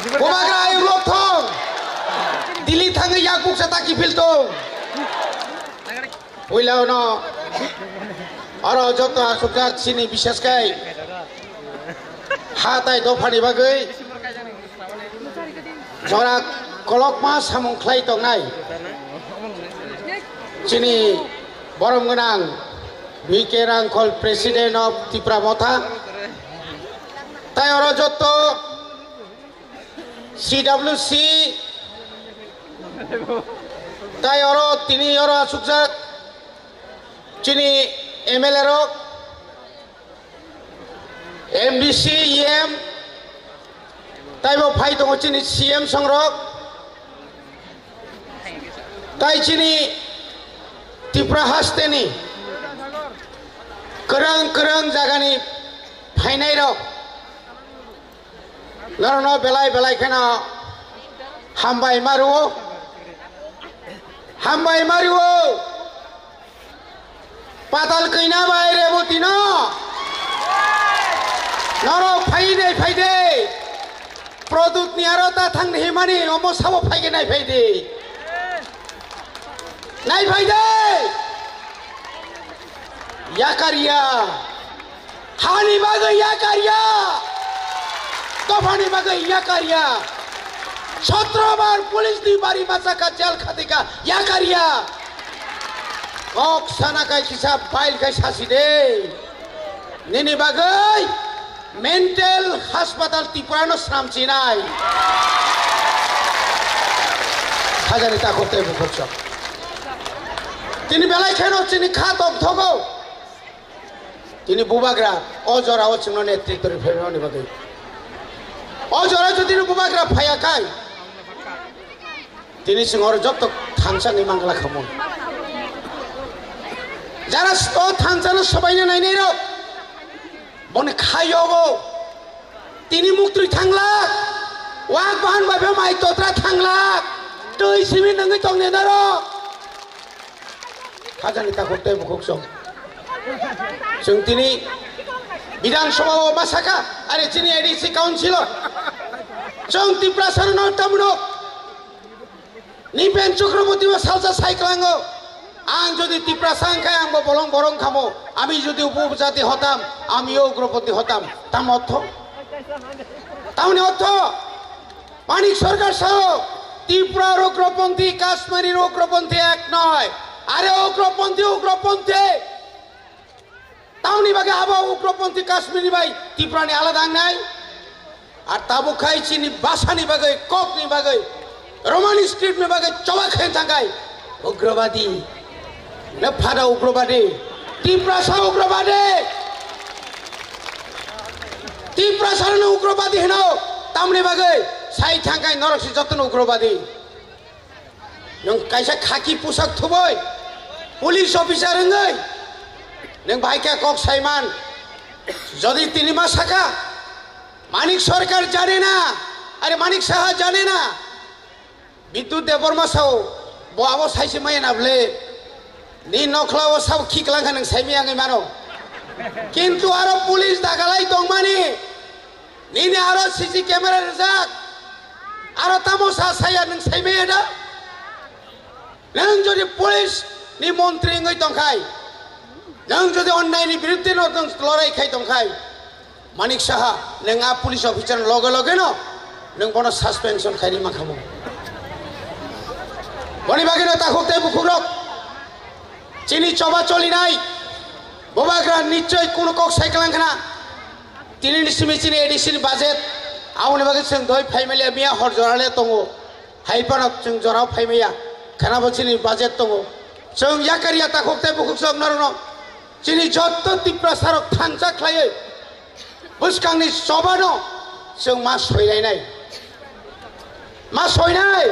Bumagra ayung lok thong. Dili thang yak buk sa taki fil tong. Puilau no. Aro joto asukak sini bisas kai. Hatai dofani bagai. Jorak kolok mas samung klai tong nai. Sini borom genang. Bike Rangkol President of Tripura Motha. Tai oro joto CWC. Tai oro tini oro asukak. Sini MLA rok. MDC EM. Tai bo phai tongo sini CM songrok. Tai sini Tripura hasteni. Kerang jagani phainai rok. Larono belai kana hambai maruo. Patal kaina bai rebutino. Noro phaide. Product ni arota thang himani omo sabo phaige nai phaide. Nai phaide. Yakaria. Hani bagai yakaria. Tofani bagai yakaria. 17 bar police দি বাড়ি মাসাকা jail খাতিকা ইয়াকারিয়া okay সানাকাই হিসাব file কাই সাসি দে নিনি বাগাই mental হাসপাতাল ত্রিপুরানো শ্রাম চিনাই হাজারে তা করতে বুঝছ তিনি বেলায় খেন চিনি খাতক ধগো তিনি বুবাগ্রা অজরা অচিন নেতৃত্বের ফেরনি বাগাই অজরা যদি বুবাগ্রা ফায়া খায় তিনি সিংহর যত থানসানি মাংলা খামন যারা তো থানসানো সবাই নাই নেই রক বনে খাইও তিনি মুক্তি থাংলা ওয়াক বাহান ভাবে মাই তোত্রা থাংলা তুই সিমি নঙ্গি তংনে না রক খাজানি তা করতে মুখসং जों তিনি বিধানসভা মাসাকা আরে যিনি এডিসি কাউন্সিলর जों Tripura সারনো তামনো Nipen Chakraborty salsa saiklango ang যদি ত্রিপুরা সংখ্যায় আঙ্গ বলং বরং খামো আমি যদি উপজাতি হতাম আমিও উগ্রপন্থী হতাম তাম অর্থ তাহলে অর্থ মানিক সরকার সহ ত্রিপুরার উগ্রপন্থী কাশ্মীরের উগ্রপন্থী এক নয় আরে উগ্রপন্থী তাহলে বাগে আবা উগ্রপন্থী কাশ্মীরি ভাই ত্রিপুরানি আলাদা নাই আর তাবু খাইছি নি বাসানি বাগে কক নি বাগে रोमानी स्क्रिप्ट में बागे चौबा खेल थकाई उग्रवादी न फाड़ा उग्रवादी ত্রিপুরা सारनो उग्रवादी है ना तामने बागे साई थकाई नरसी जतन उग्रवादी नों कैसा खाकी पोशाक थुबोय पुलिस ऑफिसर हंगै नों भाई क्या कक साइमान जदि तिनी मा साका मानिक सरकार जाने ना अरे मानिक साहा जाने ना বিদ্যুৎ দেববর্মা সাও বআবো সাইসে মাই নাবলে নি নখলাও সাও খিকলাং খান সাইমি আঙে মানো কিন্তু আরো পুলিশ দাগালাই দংমানি নিনে আরো সিসি ক্যামেরা রেজাক আরো তামসা সাইয়া নং সাইমে না নং যদি পুলিশ নি মন্ত্রী ngৈ তংখাই নং যদি অন্যায়নি বিরুদ্ধে নং লড়াই খাই তংখাই মানিক সাহা নং আ পুলিশ অফিসার লগে লগে ন নং বন সাসপেনশন খাইনি মাখামো বনি বাগিনো তা খুঁজতে বুকুরক চিনি চবা চলি নাই বোবাগ্রা নিশ্চয় কোন কক সাইকেলাংখানা তিনি নিসিমি চিনি এডিসিন বাজেট আউনি বাগে जों দই ফাইমেলিয়া মিয়া হর জরালে তঙ্গো হাইপানক जों জরাও ফাইমেয়া খানাবো চিনি বাজেট তঙ্গো जों याकारिया তা খুঁজতে বুকুসক নরনো চিনি যত ত্রিপুরা সারক থানসা খ্লায়ে বুসকাংনি চবানো जों মা সইলাই মা সইনাই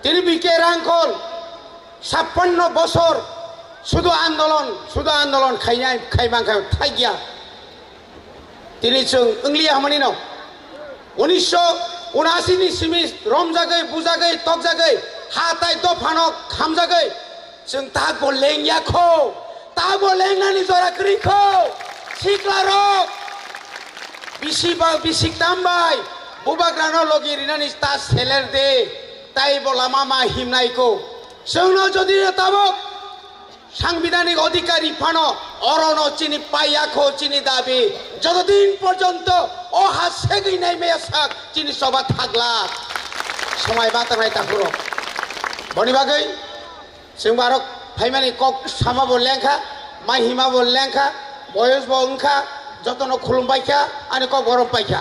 তিনি বিকে রাঙ্কল 56 বছর শুধু আন্দোলন খাইনাই খাইমাংখাই থাইগিয়া তিনি जों इंग्लिया हामानि न 1979 नि सिमि रमजागै बुजागै तकजागै हाताय दफानक खामजागै जों तागो लेंयाखौ तागो लेंनानि जराख्रिखौ सिख्लारक बिसिबा बिसिक दामबाय बुबाग्रानो लगिरिनानि ता सेलेर दे ताई बोला मामा हिमनाइको जोंनो जदि ताबक সাংবিধানিক অধিকারী ফানো অরণ চিনি পাইয়াখো চিনি দাবি যতদিন পর্যন্ত ও হাসে গই নাই মেয়াসাক চিনি সবা থাকলা সময় বাতানাই তাকুরো বনিবাগৈ जों बारक फाइमानि कक सामा बोलेंखा माहिमा बोलेंखा बयस बोंखा जतनो खुलुमबायखा आनि कक गरम पाइखा